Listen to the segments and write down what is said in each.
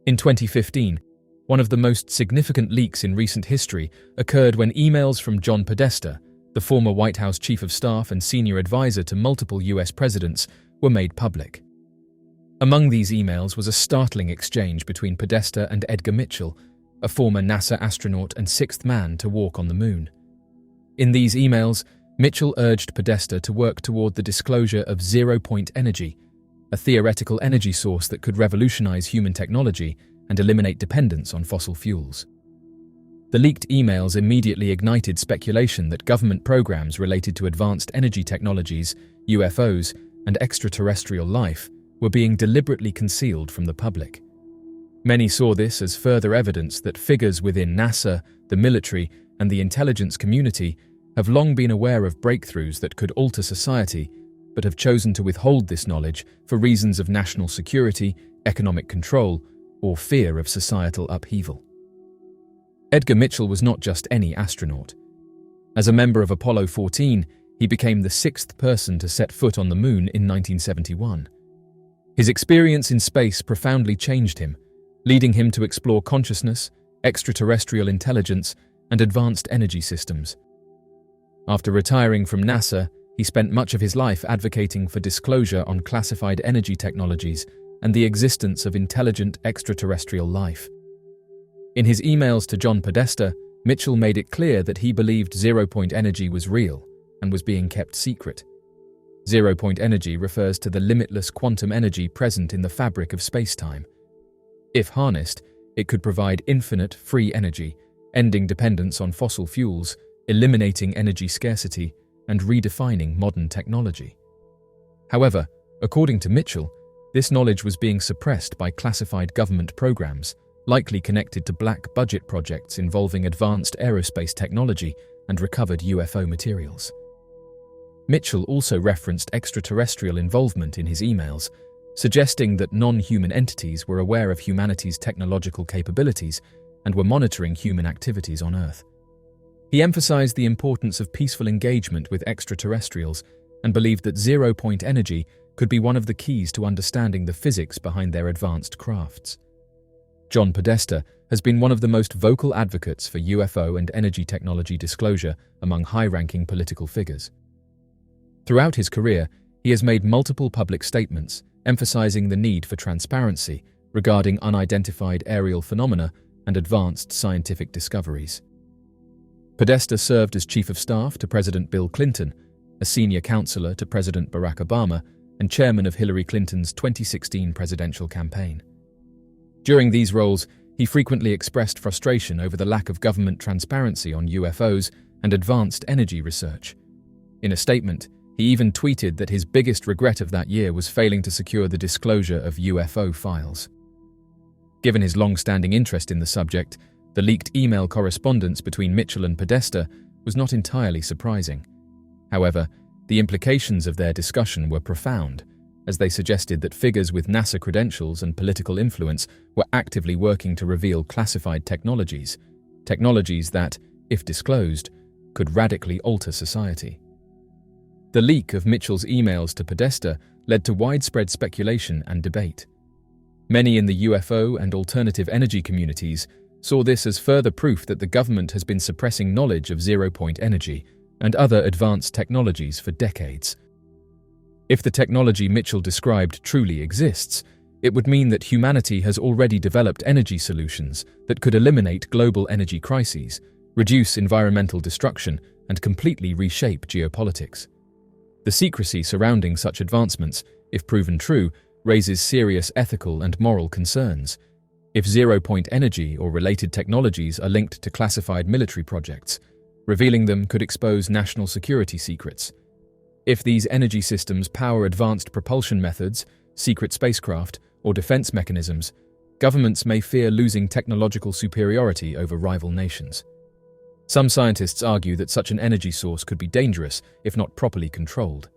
In 2015, one of the most significant leaks in recent history occurred when emails from John Podesta, the former White House chief of staff and senior advisor to multiple US presidents, were made public. Among these emails was a startling exchange between Podesta and Edgar Mitchell, a former NASA astronaut and sixth man to walk on the moon. In these emails, Mitchell urged Podesta to work toward the disclosure of zero-point energy, a theoretical energy source that could revolutionize human technology and eliminate dependence on fossil fuels. The leaked emails immediately ignited speculation that government programs related to advanced energy technologies, UFOs, and extraterrestrial life were being deliberately concealed from the public. Many saw this as further evidence that figures within NASA, the military, and the intelligence community have long been aware of breakthroughs that could alter society, but have chosen to withhold this knowledge for reasons of national security, economic control, or fear of societal upheaval. Edgar Mitchell was not just any astronaut. As a member of Apollo 14, he became the sixth person to set foot on the moon in 1971. His experience in space profoundly changed him, leading him to explore consciousness, extraterrestrial intelligence, and advanced energy systems. After retiring from NASA, he spent much of his life advocating for disclosure on classified energy technologies and the existence of intelligent extraterrestrial life. In his emails to John Podesta, Mitchell made it clear that he believed zero-point energy was real and was being kept secret. Zero-point energy refers to the limitless quantum energy present in the fabric of space-time. If harnessed, it could provide infinite, free energy, ending dependence on fossil fuels, eliminating energy scarcity, and redefining modern technology. However, according to Mitchell, this knowledge was being suppressed by classified government programs, likely connected to black budget projects involving advanced aerospace technology and recovered UFO materials. Mitchell also referenced extraterrestrial involvement in his emails, suggesting that non-human entities were aware of humanity's technological capabilities and were monitoring human activities on Earth. He emphasized the importance of peaceful engagement with extraterrestrials and believed that zero-point energy could be one of the keys to understanding the physics behind their advanced crafts. John Podesta has been one of the most vocal advocates for UFO and energy technology disclosure among high-ranking political figures. Throughout his career, he has made multiple public statements emphasizing the need for transparency regarding unidentified aerial phenomena and advanced scientific discoveries. Podesta served as Chief of Staff to President Bill Clinton, a senior counselor to President Barack Obama, and chairman of Hillary Clinton's 2016 presidential campaign. During these roles, he frequently expressed frustration over the lack of government transparency on UFOs and advanced energy research. In a statement, he even tweeted that his biggest regret of that year was failing to secure the disclosure of UFO files. Given his long-standing interest in the subject, the leaked email correspondence between Mitchell and Podesta was not entirely surprising. However, the implications of their discussion were profound, as they suggested that figures with NASA credentials and political influence were actively working to reveal classified technologies that, if disclosed, could radically alter society. The leak of Mitchell's emails to Podesta led to widespread speculation and debate. Many in the UFO and alternative energy communities saw this as further proof that the government has been suppressing knowledge of zero-point energy and other advanced technologies for decades. If the technology Mitchell described truly exists, it would mean that humanity has already developed energy solutions that could eliminate global energy crises, reduce environmental destruction, and completely reshape geopolitics. The secrecy surrounding such advancements, if proven true, raises serious ethical and moral concerns. If zero-point energy or related technologies are linked to classified military projects, revealing them could expose national security secrets. If these energy systems power advanced propulsion methods, secret spacecraft, or defense mechanisms, governments may fear losing technological superiority over rival nations. Some scientists argue that such an energy source could be dangerous if not properly controlled.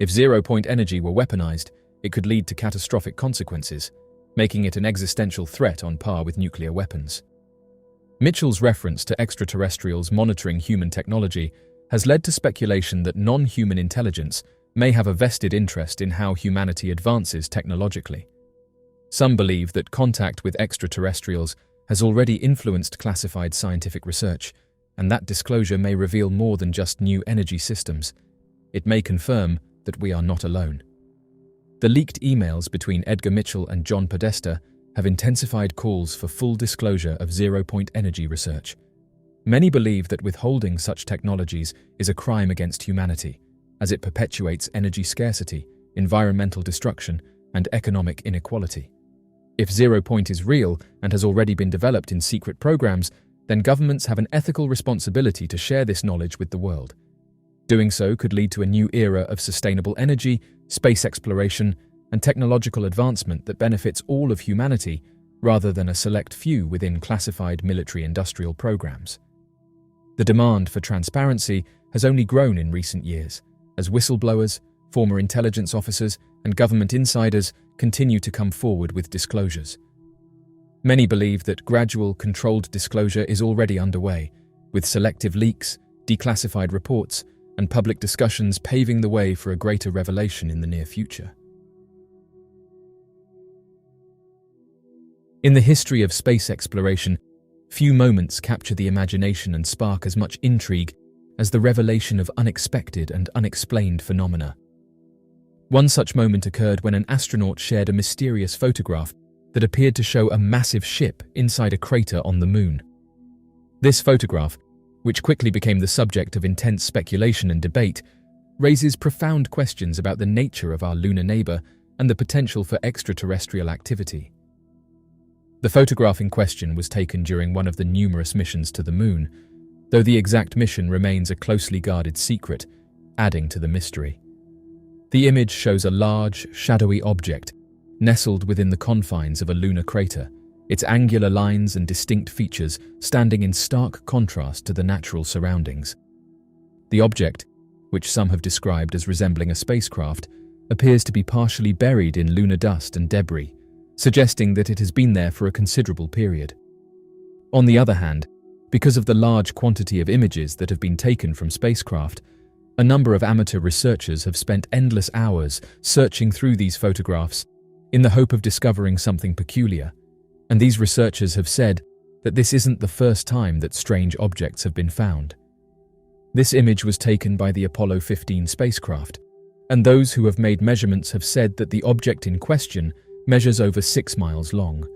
If zero-point energy were weaponized, it could lead to catastrophic consequences, making it an existential threat on par with nuclear weapons. Mitchell's reference to extraterrestrials monitoring human technology has led to speculation that non-human intelligence may have a vested interest in how humanity advances technologically. Some believe that contact with extraterrestrials has already influenced classified scientific research, and that disclosure may reveal more than just new energy systems. It may confirm that we are not alone. The leaked emails between Edgar Mitchell and John Podesta have intensified calls for full disclosure of zero-point energy research. Many believe that withholding such technologies is a crime against humanity, as it perpetuates energy scarcity, environmental destruction, and economic inequality. If zero-point is real and has already been developed in secret programs, then governments have an ethical responsibility to share this knowledge with the world. Doing so could lead to a new era of sustainable energy, space exploration, and technological advancement that benefits all of humanity rather than a select few within classified military-industrial programs. The demand for transparency has only grown in recent years, as whistleblowers, former intelligence officers, and government insiders continue to come forward with disclosures. Many believe that gradual, controlled disclosure is already underway, with selective leaks, declassified reports, and public discussions paving the way for a greater revelation in the near future. In the history of space exploration, few moments capture the imagination and spark as much intrigue as the revelation of unexpected and unexplained phenomena. One such moment occurred when an astronaut shared a mysterious photograph that appeared to show a massive ship inside a crater on the Moon. This photograph, which quickly became the subject of intense speculation and debate, raises profound questions about the nature of our lunar neighbor and the potential for extraterrestrial activity. The photograph in question was taken during one of the numerous missions to the Moon, though the exact mission remains a closely guarded secret, adding to the mystery. The image shows a large, shadowy object nestled within the confines of a lunar crater, its angular lines and distinct features standing in stark contrast to the natural surroundings. The object, which some have described as resembling a spacecraft, appears to be partially buried in lunar dust and debris, suggesting that it has been there for a considerable period. On the other hand, because of the large quantity of images that have been taken from spacecraft, a number of amateur researchers have spent endless hours searching through these photographs in the hope of discovering something peculiar, and these researchers have said that this isn't the first time that strange objects have been found. This image was taken by the Apollo 15 spacecraft, and those who have made measurements have said that the object in question measures over 6 miles long.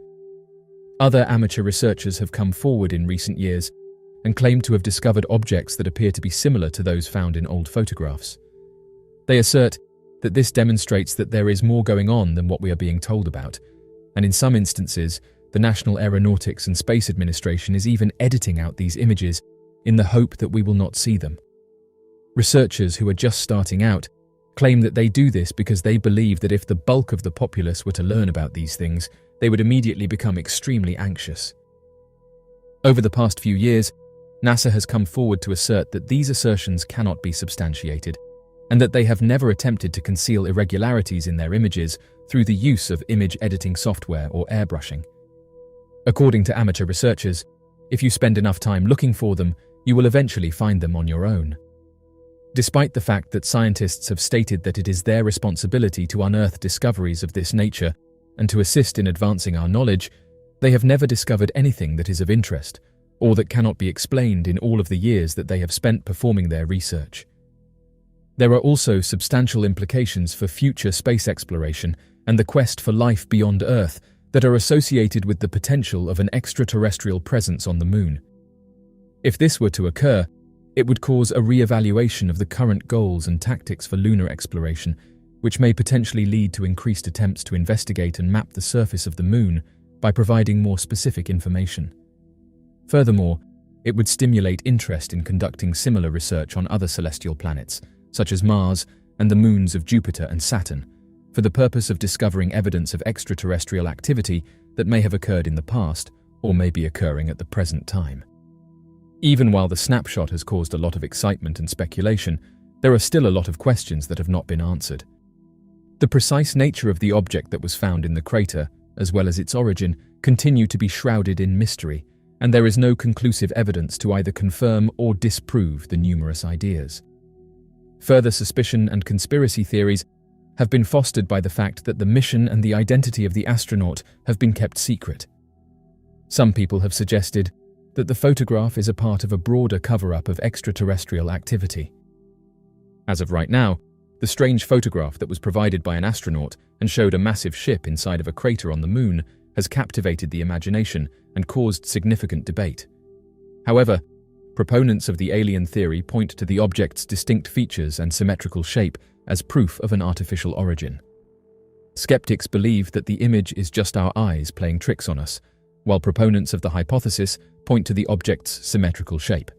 Other amateur researchers have come forward in recent years and claim to have discovered objects that appear to be similar to those found in old photographs. They assert that this demonstrates that there is more going on than what we are being told about, and in some instances, the National Aeronautics and Space Administration is even editing out these images in the hope that we will not see them. Researchers who are just starting out claim that they do this because they believe that if the bulk of the populace were to learn about these things, they would immediately become extremely anxious. Over the past few years, NASA has come forward to assert that these assertions cannot be substantiated, and that they have never attempted to conceal irregularities in their images through the use of image editing software or airbrushing. According to amateur researchers, if you spend enough time looking for them, you will eventually find them on your own. Despite the fact that scientists have stated that it is their responsibility to unearth discoveries of this nature and to assist in advancing our knowledge, they have never discovered anything that is of interest or that cannot be explained in all of the years that they have spent performing their research. There are also substantial implications for future space exploration and the quest for life beyond Earth that are associated with the potential of an extraterrestrial presence on the Moon. If this were to occur, it would cause a re-evaluation of the current goals and tactics for lunar exploration, which may potentially lead to increased attempts to investigate and map the surface of the Moon by providing more specific information. Furthermore, it would stimulate interest in conducting similar research on other celestial planets, such as Mars and the moons of Jupiter and Saturn, for the purpose of discovering evidence of extraterrestrial activity that may have occurred in the past or may be occurring at the present time. Even while the snapshot has caused a lot of excitement and speculation, there are still a lot of questions that have not been answered. The precise nature of the object that was found in the crater, as well as its origin, continue to be shrouded in mystery, and there is no conclusive evidence to either confirm or disprove the numerous ideas. Further suspicion and conspiracy theories have been fostered by the fact that the mission and the identity of the astronaut have been kept secret. Some people have suggested that the photograph is a part of a broader cover-up of extraterrestrial activity. As of right now, the strange photograph that was provided by an astronaut and showed a massive ship inside of a crater on the moon has captivated the imagination and caused significant debate. However, proponents of the alien theory point to the object's distinct features and symmetrical shape as proof of an artificial origin. Skeptics believe that the image is just our eyes playing tricks on us, while proponents of the hypothesis point to the object's symmetrical shape.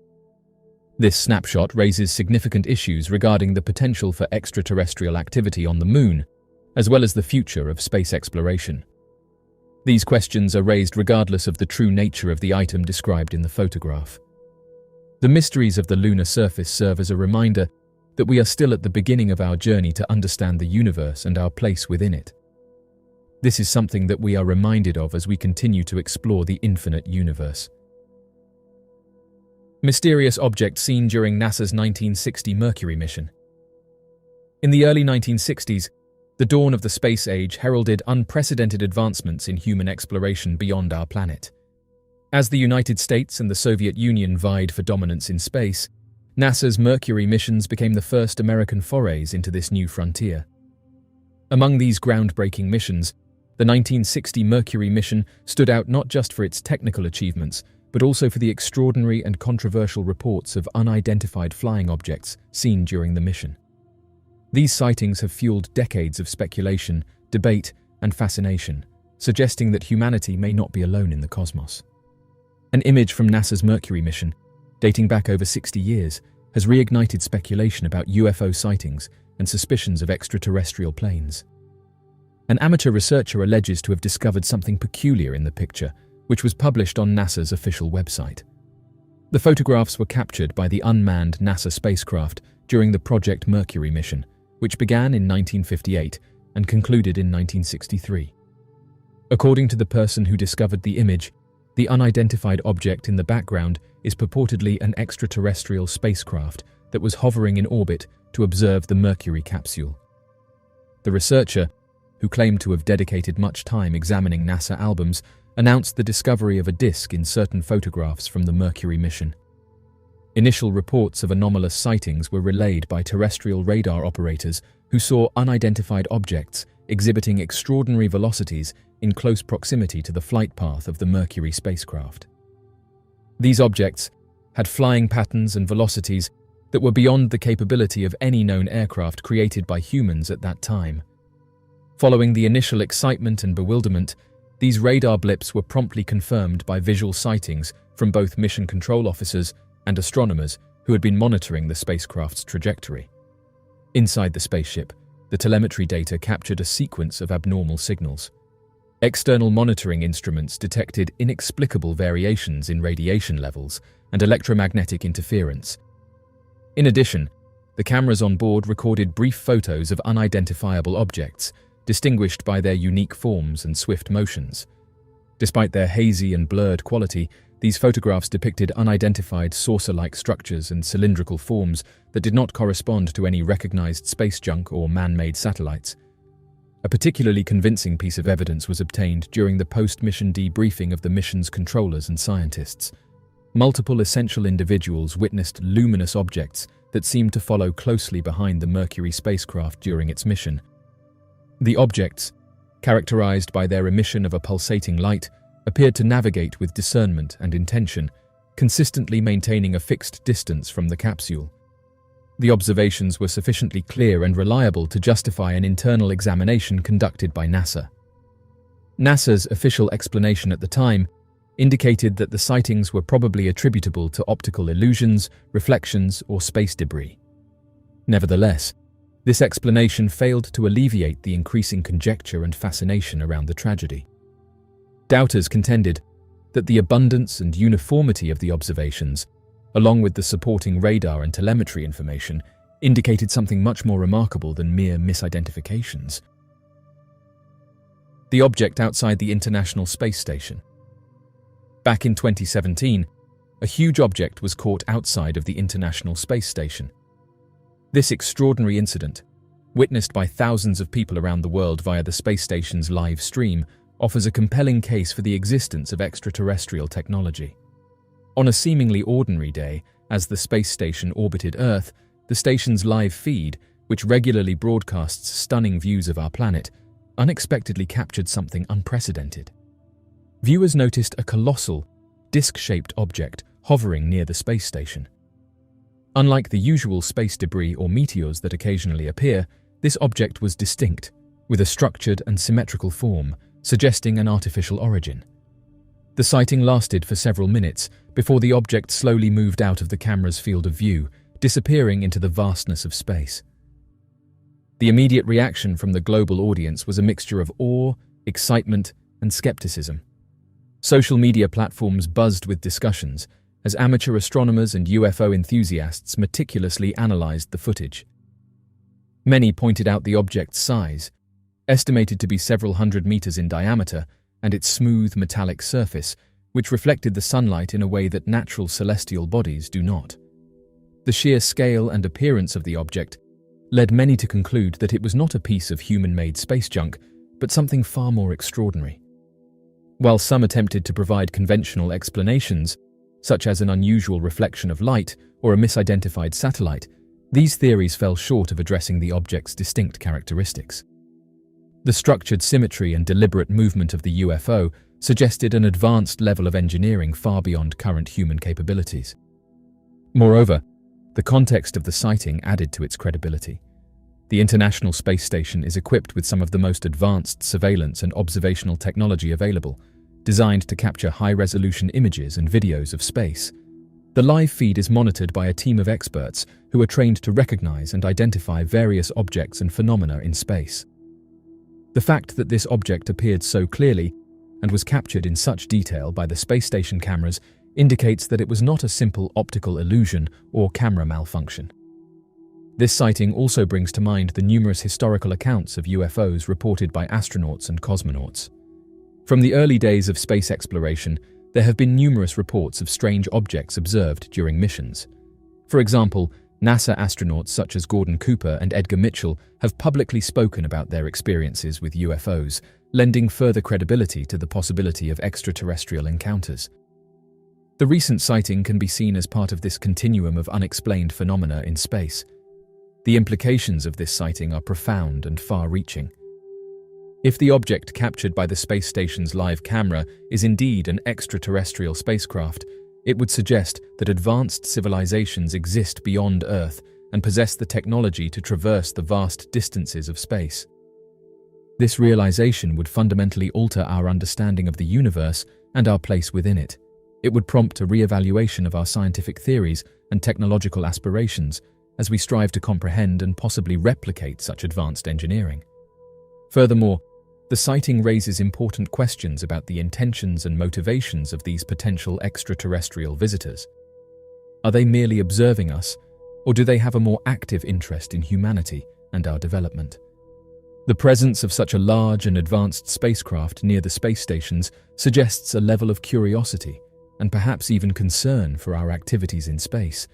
This snapshot raises significant issues regarding the potential for extraterrestrial activity on the moon, as well as the future of space exploration. These questions are raised regardless of the true nature of the item described in the photograph. The mysteries of the lunar surface serve as a reminder that we are still at the beginning of our journey to understand the universe and our place within it. This is something that we are reminded of as we continue to explore the infinite universe. Mysterious object seen during NASA's 1960 Mercury mission. In the early 1960s, the dawn of the space age heralded unprecedented advancements in human exploration beyond our planet. As the United States and the Soviet Union vied for dominance in space, NASA's Mercury missions became the first American forays into this new frontier. Among these groundbreaking missions, the 1960 Mercury mission stood out not just for its technical achievements, but also for the extraordinary and controversial reports of unidentified flying objects seen during the mission. These sightings have fueled decades of speculation, debate, and fascination, suggesting that humanity may not be alone in the cosmos. An image from NASA's Mercury mission, dating back over 60 years, has reignited speculation about UFO sightings and suspicions of extraterrestrial planes. An amateur researcher alleges to have discovered something peculiar in the picture, which was published on NASA's official website. The photographs were captured by the unmanned NASA spacecraft during the Project Mercury mission, which began in 1958 and concluded in 1963. According to the person who discovered the image, the unidentified object in the background is purportedly an extraterrestrial spacecraft that was hovering in orbit to observe the Mercury capsule. The researcher, who claimed to have dedicated much time examining NASA albums, announced the discovery of a disk in certain photographs from the Mercury mission. Initial reports of anomalous sightings were relayed by terrestrial radar operators who saw unidentified objects exhibiting extraordinary velocities in close proximity to the flight path of the Mercury spacecraft. These objects had flying patterns and velocities that were beyond the capability of any known aircraft created by humans at that time. Following the initial excitement and bewilderment, these radar blips were promptly confirmed by visual sightings from both mission control officers and astronomers who had been monitoring the spacecraft's trajectory. Inside the spaceship, the telemetry data captured a sequence of abnormal signals. External monitoring instruments detected inexplicable variations in radiation levels and electromagnetic interference. In addition, the cameras on board recorded brief photos of unidentifiable objects, distinguished by their unique forms and swift motions. Despite their hazy and blurred quality, these photographs depicted unidentified saucer-like structures and cylindrical forms that did not correspond to any recognized space junk or man-made satellites. A particularly convincing piece of evidence was obtained during the post-mission debriefing of the mission's controllers and scientists. Multiple essential individuals witnessed luminous objects that seemed to follow closely behind the Mercury spacecraft during its mission. The objects, characterized by their emission of a pulsating light, appeared to navigate with discernment and intention, consistently maintaining a fixed distance from the capsule. The observations were sufficiently clear and reliable to justify an internal examination conducted by NASA. NASA's official explanation at the time indicated that the sightings were probably attributable to optical illusions, reflections, or space debris. Nevertheless, this explanation failed to alleviate the increasing conjecture and fascination around the tragedy. Doubters contended that the abundance and uniformity of the observations, along with the supporting radar and telemetry information, indicated something much more remarkable than mere misidentifications. The object outside the International Space Station. Back in 2017, a huge object was caught outside of the International Space Station. This extraordinary incident, witnessed by thousands of people around the world via the space station's live stream, offers a compelling case for the existence of extraterrestrial technology. On a seemingly ordinary day, as the space station orbited Earth, the station's live feed, which regularly broadcasts stunning views of our planet, unexpectedly captured something unprecedented. Viewers noticed a colossal, disc-shaped object hovering near the space station. Unlike the usual space debris or meteors that occasionally appear, this object was distinct, with a structured and symmetrical form, suggesting an artificial origin. The sighting lasted for several minutes before the object slowly moved out of the camera's field of view, disappearing into the vastness of space. The immediate reaction from the global audience was a mixture of awe, excitement, and skepticism. Social media platforms buzzed with discussions as amateur astronomers and UFO enthusiasts meticulously analyzed the footage. Many pointed out the object's size, estimated to be several hundred meters in diameter, and its smooth metallic surface, which reflected the sunlight in a way that natural celestial bodies do not. The sheer scale and appearance of the object led many to conclude that it was not a piece of human-made space junk, but something far more extraordinary. While some attempted to provide conventional explanations, such as an unusual reflection of light or a misidentified satellite, these theories fell short of addressing the object's distinct characteristics. The structured symmetry and deliberate movement of the UFO suggested an advanced level of engineering far beyond current human capabilities. Moreover, the context of the sighting added to its credibility. The International Space Station is equipped with some of the most advanced surveillance and observational technology available, designed to capture high-resolution images and videos of space. The live feed is monitored by a team of experts who are trained to recognize and identify various objects and phenomena in space. The fact that this object appeared so clearly and was captured in such detail by the space station cameras indicates that it was not a simple optical illusion or camera malfunction. This sighting also brings to mind the numerous historical accounts of UFOs reported by astronauts and cosmonauts. From the early days of space exploration, there have been numerous reports of strange objects observed during missions. For example, NASA astronauts such as Gordon Cooper and Edgar Mitchell have publicly spoken about their experiences with UFOs, lending further credibility to the possibility of extraterrestrial encounters. The recent sighting can be seen as part of this continuum of unexplained phenomena in space. The implications of this sighting are profound and far-reaching. If the object captured by the space station's live camera is indeed an extraterrestrial spacecraft, it would suggest that advanced civilizations exist beyond Earth and possess the technology to traverse the vast distances of space. This realization would fundamentally alter our understanding of the universe and our place within it. It would prompt a re-evaluation of our scientific theories and technological aspirations as we strive to comprehend and possibly replicate such advanced engineering. Furthermore, the sighting raises important questions about the intentions and motivations of these potential extraterrestrial visitors. Are they merely observing us, or do they have a more active interest in humanity and our development? The presence of such a large and advanced spacecraft near the space stations suggests a level of curiosity and perhaps even concern for our activities in space.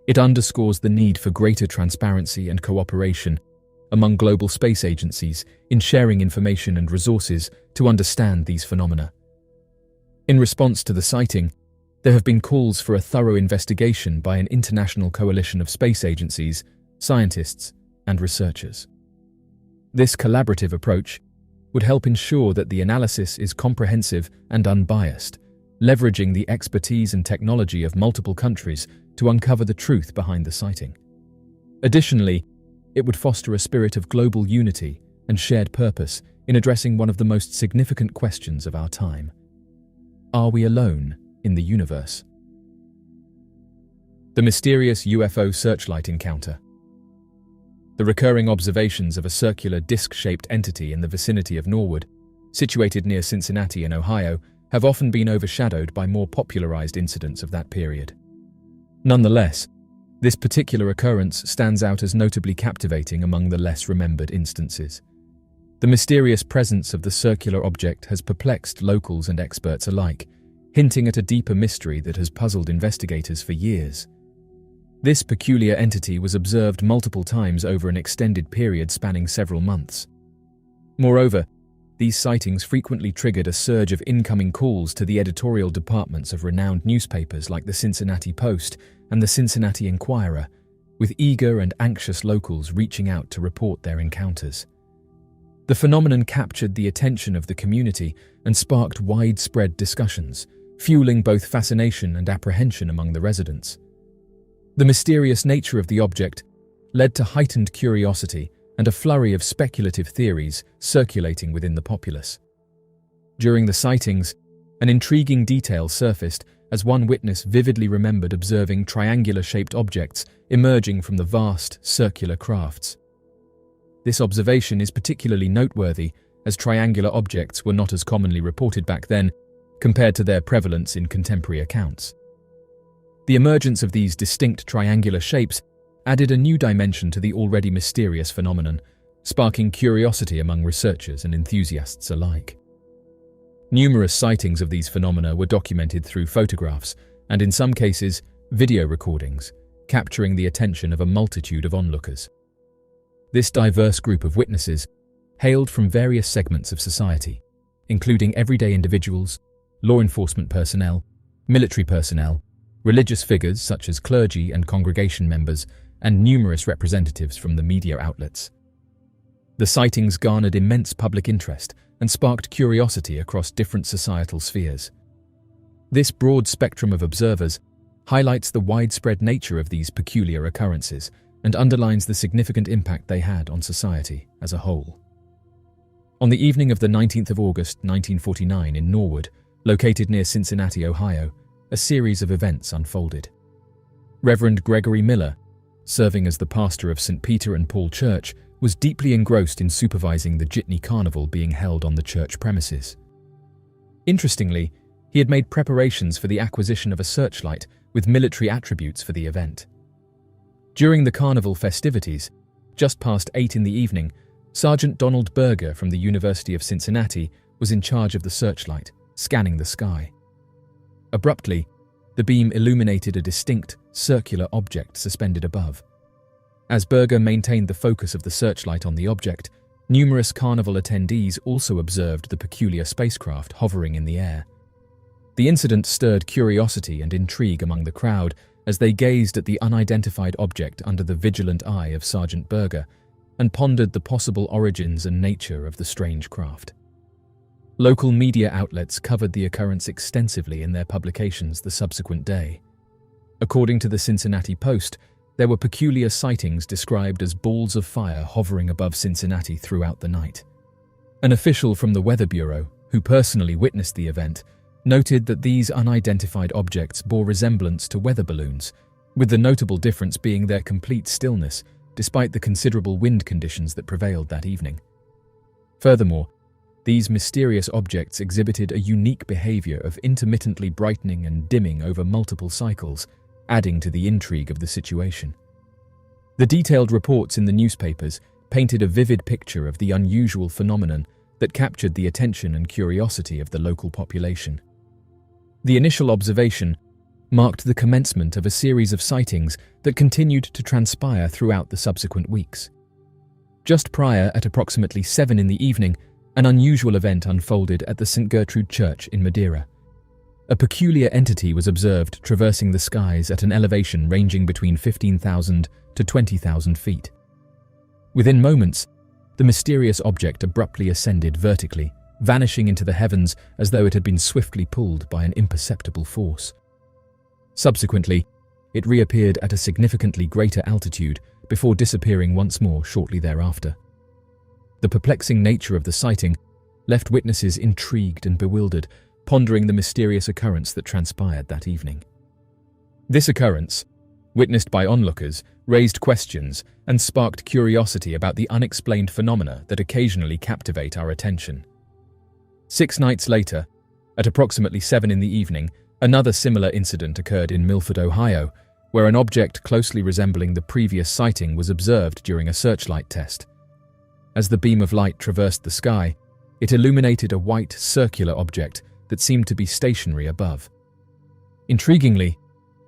It underscores the need for greater transparency and cooperation among global space agencies in sharing information and resources to understand these phenomena. In response to the sighting, there have been calls for a thorough investigation by an international coalition of space agencies, scientists, and researchers. This collaborative approach would help ensure that the analysis is comprehensive and unbiased, leveraging the expertise and technology of multiple countries to uncover the truth behind the sighting. Additionally, it would foster a spirit of global unity and shared purpose in addressing one of the most significant questions of our time. Are we alone in the universe? The mysterious UFO searchlight encounter. The recurring observations of a circular disc-shaped entity in the vicinity of Norwood, situated near Cincinnati in Ohio, have often been overshadowed by more popularized incidents of that period. Nonetheless, this particular occurrence stands out as notably captivating among the less remembered instances. The mysterious presence of the circular object has perplexed locals and experts alike, hinting at a deeper mystery that has puzzled investigators for years. This peculiar entity was observed multiple times over an extended period spanning several months. Moreover, these sightings frequently triggered a surge of incoming calls to the editorial departments of renowned newspapers like the Cincinnati Post and the Cincinnati Enquirer, with eager and anxious locals reaching out to report their encounters. The phenomenon captured the attention of the community and sparked widespread discussions, fueling both fascination and apprehension among the residents. The mysterious nature of the object led to heightened curiosity and a flurry of speculative theories circulating within the populace. During the sightings, an intriguing detail surfaced as one witness vividly remembered observing triangular-shaped objects emerging from the vast, circular crafts. This observation is particularly noteworthy as triangular objects were not as commonly reported back then compared to their prevalence in contemporary accounts. The emergence of these distinct triangular shapes added a new dimension to the already mysterious phenomenon, sparking curiosity among researchers and enthusiasts alike. Numerous sightings of these phenomena were documented through photographs and, in some cases, video recordings, capturing the attention of a multitude of onlookers. This diverse group of witnesses hailed from various segments of society, including everyday individuals, law enforcement personnel, military personnel, religious figures such as clergy and congregation members, and numerous representatives from the media outlets. The sightings garnered immense public interest and sparked curiosity across different societal spheres. This broad spectrum of observers highlights the widespread nature of these peculiar occurrences and underlines the significant impact they had on society as a whole. On the evening of the 19th of August 1949 in Norwood, located near Cincinnati, Ohio, a series of events unfolded. Reverend Gregory Miller, serving as the pastor of St. Peter and Paul Church, was deeply engrossed in supervising the Jitney Carnival being held on the church premises. Interestingly, he had made preparations for the acquisition of a searchlight with military attributes for the event. During the carnival festivities, just past 8 in the evening, Sergeant Donald Berger from the University of Cincinnati was in charge of the searchlight, scanning the sky. Abruptly, the beam illuminated a distinct, circular object suspended above. As Berger maintained the focus of the searchlight on the object, numerous carnival attendees also observed the peculiar spacecraft hovering in the air. The incident stirred curiosity and intrigue among the crowd as they gazed at the unidentified object under the vigilant eye of Sergeant Berger and pondered the possible origins and nature of the strange craft. Local media outlets covered the occurrence extensively in their publications the subsequent day. According to the Cincinnati Post, there were peculiar sightings described as balls of fire hovering above Cincinnati throughout the night. An official from the Weather Bureau, who personally witnessed the event, noted that these unidentified objects bore resemblance to weather balloons, with the notable difference being their complete stillness, despite the considerable wind conditions that prevailed that evening. Furthermore, these mysterious objects exhibited a unique behavior of intermittently brightening and dimming over multiple cycles, adding to the intrigue of the situation. The detailed reports in the newspapers painted a vivid picture of the unusual phenomenon that captured the attention and curiosity of the local population. The initial observation marked the commencement of a series of sightings that continued to transpire throughout the subsequent weeks. Just prior, at approximately 7 in the evening, an unusual event unfolded at the St. Gertrude Church in Madeira. A peculiar entity was observed traversing the skies at an elevation ranging between 15,000 to 20,000 feet. Within moments, the mysterious object abruptly ascended vertically, vanishing into the heavens as though it had been swiftly pulled by an imperceptible force. Subsequently, it reappeared at a significantly greater altitude before disappearing once more shortly thereafter. The perplexing nature of the sighting left witnesses intrigued and bewildered, pondering the mysterious occurrence that transpired that evening. This occurrence, witnessed by onlookers, raised questions and sparked curiosity about the unexplained phenomena that occasionally captivate our attention. 6 nights later, at approximately 7 in the evening, another similar incident occurred in Milford, Ohio, where an object closely resembling the previous sighting was observed during a searchlight test. As the beam of light traversed the sky, it illuminated a white, circular object that seemed to be stationary above. Intriguingly,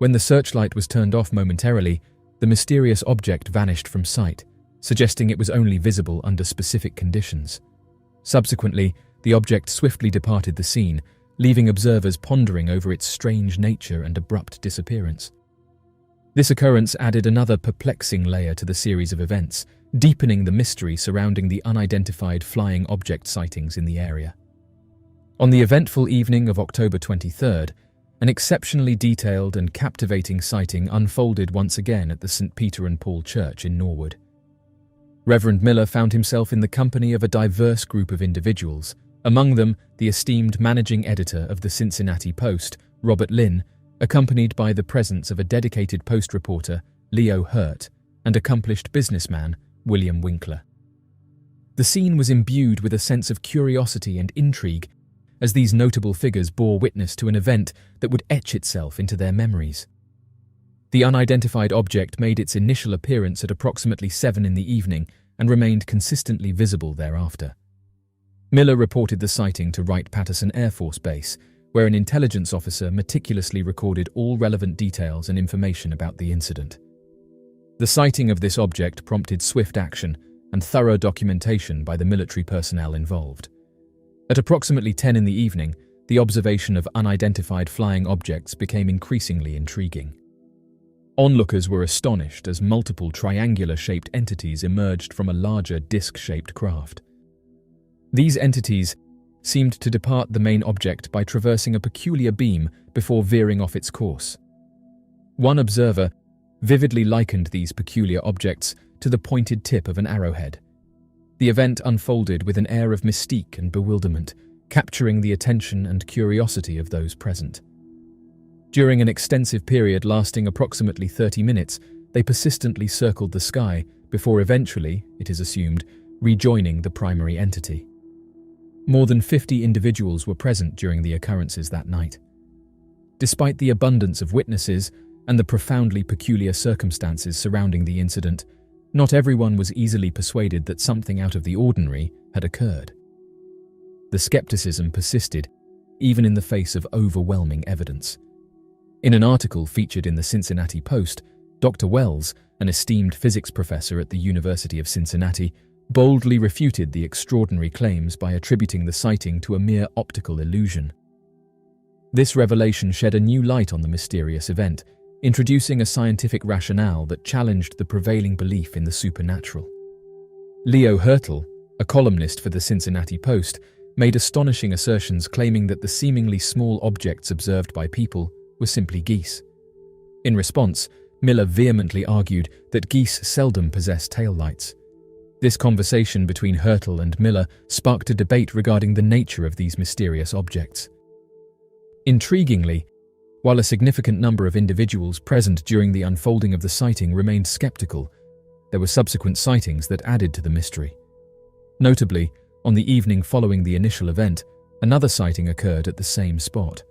When the searchlight was turned off momentarily, the mysterious object vanished from sight, suggesting it was only visible under specific conditions. Subsequently, the object swiftly departed the scene, leaving observers pondering over its strange nature and abrupt disappearance. This occurrence added another perplexing layer to the series of events, deepening the mystery surrounding the unidentified flying object sightings in the area. On the eventful evening of October 23rd, an exceptionally detailed and captivating sighting unfolded once again at the St. Peter and Paul Church in Norwood. Reverend Miller found himself in the company of a diverse group of individuals, among them the esteemed managing editor of the Cincinnati Post, Robert Lynn, accompanied by the presence of a dedicated Post reporter, Leo Hurt, and accomplished businessman, William Winkler. The scene was imbued with a sense of curiosity and intrigue, as these notable figures bore witness to an event that would etch itself into their memories. The unidentified object made its initial appearance at approximately 7 in the evening and remained consistently visible thereafter. Miller reported the sighting to Wright-Patterson Air Force Base, where an intelligence officer meticulously recorded all relevant details and information about the incident. The sighting of this object prompted swift action and thorough documentation by the military personnel involved. At approximately 10 in the evening, the observation of unidentified flying objects became increasingly intriguing. Onlookers were astonished as multiple triangular-shaped entities emerged from a larger disc-shaped craft. These entities seemed to depart the main object by traversing a peculiar beam before veering off its course. One observer vividly likened these peculiar objects to the pointed tip of an arrowhead. The event unfolded with an air of mystique and bewilderment, capturing the attention and curiosity of those present. During an extensive period lasting approximately 30 minutes, they persistently circled the sky before eventually, it is assumed, rejoining the primary entity. More than 50 individuals were present during the occurrences that night. Despite the abundance of witnesses and the profoundly peculiar circumstances surrounding the incident, not everyone was easily persuaded that something out of the ordinary had occurred. The skepticism persisted, even in the face of overwhelming evidence. In an article featured in the Cincinnati Post, Dr. Wells, an esteemed physics professor at the University of Cincinnati, boldly refuted the extraordinary claims by attributing the sighting to a mere optical illusion. This revelation shed a new light on the mysterious event, introducing a scientific rationale that challenged the prevailing belief in the supernatural. Leo Hurtle, a columnist for the Cincinnati Post, made astonishing assertions claiming that the seemingly small objects observed by people were simply geese. In response, Miller vehemently argued that geese seldom possess taillights. This conversation between Hurtle and Miller sparked a debate regarding the nature of these mysterious objects. Intriguingly, while a significant number of individuals present during the unfolding of the sighting remained skeptical, there were subsequent sightings that added to the mystery. Notably, on the evening following the initial event, another sighting occurred at the same spot.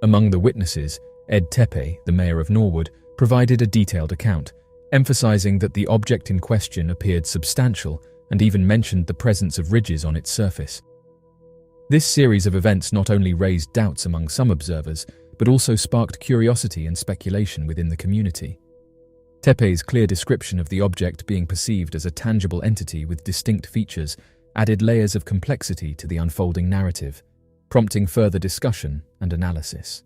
Among the witnesses, Ed Tepe, the mayor of Norwood, provided a detailed account, emphasizing that the object in question appeared substantial and even mentioned the presence of ridges on its surface. This series of events not only raised doubts among some observers, but also sparked curiosity and speculation within the community. Tepe's clear description of the object being perceived as a tangible entity with distinct features added layers of complexity to the unfolding narrative, prompting further discussion and analysis.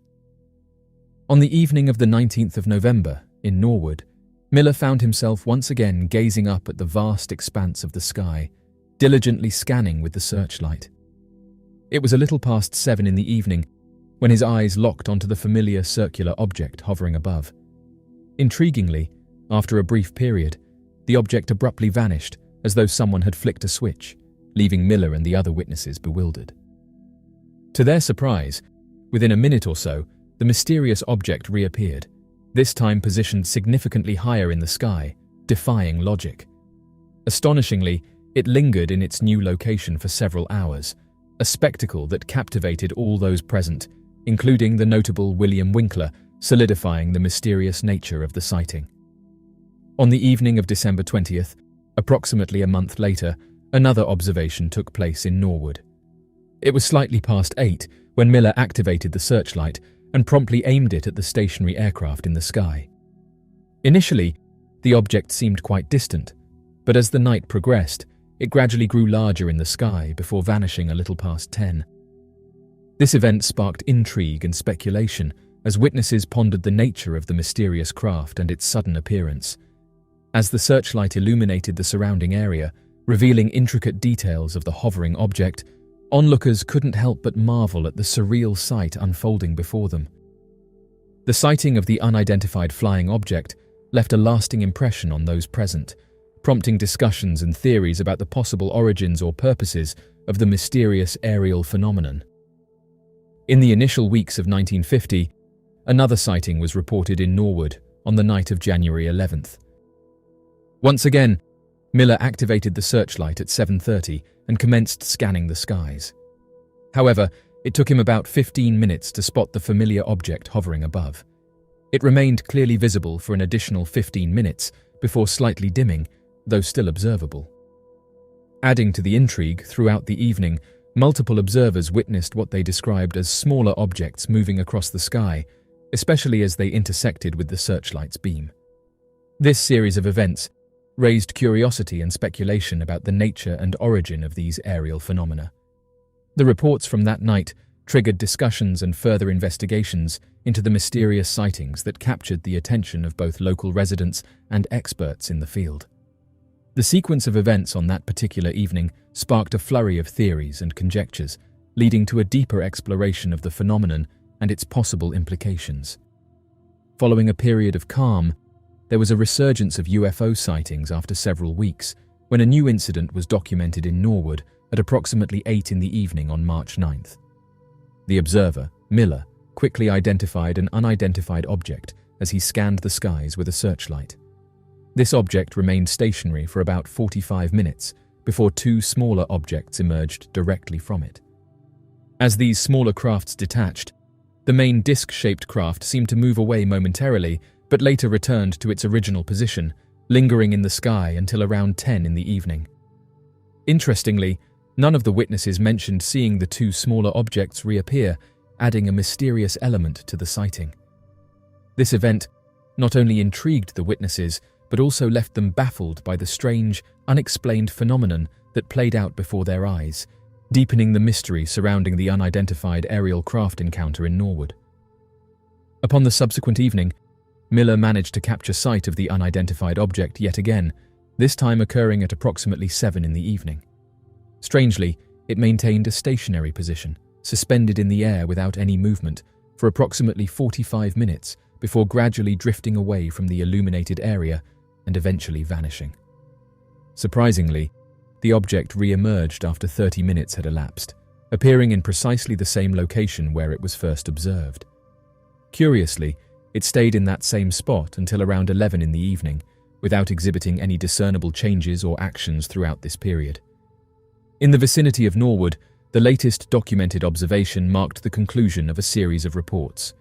On the evening of the 19th of November, in Norwood, Miller found himself once again gazing up at the vast expanse of the sky, diligently scanning with the searchlight. It was a little past 7 in the evening when his eyes locked onto the familiar circular object hovering above. Intriguingly, after a brief period, the object abruptly vanished as though someone had flicked a switch, leaving Miller and the other witnesses bewildered. To their surprise, within a minute or so, the mysterious object reappeared, this time positioned significantly higher in the sky, defying logic. Astonishingly, it lingered in its new location for several hours, a spectacle that captivated all those present, including the notable William Winkler, solidifying the mysterious nature of the sighting. On the evening of December 20th, approximately a month later, another observation took place in Norwood. It was slightly past 8 when Miller activated the searchlight, and promptly aimed it at the stationary aircraft in the sky. Initially, the object seemed quite distant, but as the night progressed, it gradually grew larger in the sky before vanishing a little past 10. This event sparked intrigue and speculation as witnesses pondered the nature of the mysterious craft and its sudden appearance. As the searchlight illuminated the surrounding area, revealing intricate details of the hovering object, onlookers couldn't help but marvel at the surreal sight unfolding before them. The sighting of the unidentified flying object left a lasting impression on those present, prompting discussions and theories about the possible origins or purposes of the mysterious aerial phenomenon. In the initial weeks of 1950, another sighting was reported in Norwood on the night of January 11th. Once again, Miller activated the searchlight at 7:30 and commenced scanning the skies. However, it took him about 15 minutes to spot the familiar object hovering above. It remained clearly visible for an additional 15 minutes before slightly dimming, though still observable. Adding to the intrigue, throughout the evening, multiple observers witnessed what they described as smaller objects moving across the sky, especially as they intersected with the searchlight's beam. This series of events raised curiosity and speculation about the nature and origin of these aerial phenomena. The reports from that night triggered discussions and further investigations into the mysterious sightings that captured the attention of both local residents and experts in the field. The sequence of events on that particular evening sparked a flurry of theories and conjectures, leading to a deeper exploration of the phenomenon and its possible implications. Following a period of calm, there was a resurgence of UFO sightings after several weeks, when a new incident was documented in Norwood at approximately 8 in the evening on March 9th. The observer, Miller, quickly identified an unidentified object as he scanned the skies with a searchlight. This object remained stationary for about 45 minutes before two smaller objects emerged directly from it. As these smaller crafts detached, the main disc-shaped craft seemed to move away momentarily, but later returned to its original position, lingering in the sky until around 10 in the evening. Interestingly, none of the witnesses mentioned seeing the two smaller objects reappear, adding a mysterious element to the sighting. This event not only intrigued the witnesses, but also left them baffled by the strange, unexplained phenomenon that played out before their eyes, deepening the mystery surrounding the unidentified aerial craft encounter in Norwood. Upon the subsequent evening, Miller managed to capture sight of the unidentified object yet again, this time occurring at approximately 7 in the evening. Strangely, it maintained a stationary position, suspended in the air without any movement, for approximately 45 minutes before gradually drifting away from the illuminated area and eventually vanishing. Surprisingly, the object re-emerged after 30 minutes had elapsed, appearing in precisely the same location where it was first observed. Curiously, it stayed in that same spot until around 11 in the evening, without exhibiting any discernible changes or actions throughout this period. In the vicinity of Norwood, the latest documented observation marked the conclusion of a series of reports.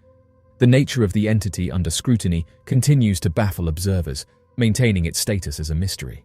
The nature of the entity under scrutiny continues to baffle observers, maintaining its status as a mystery.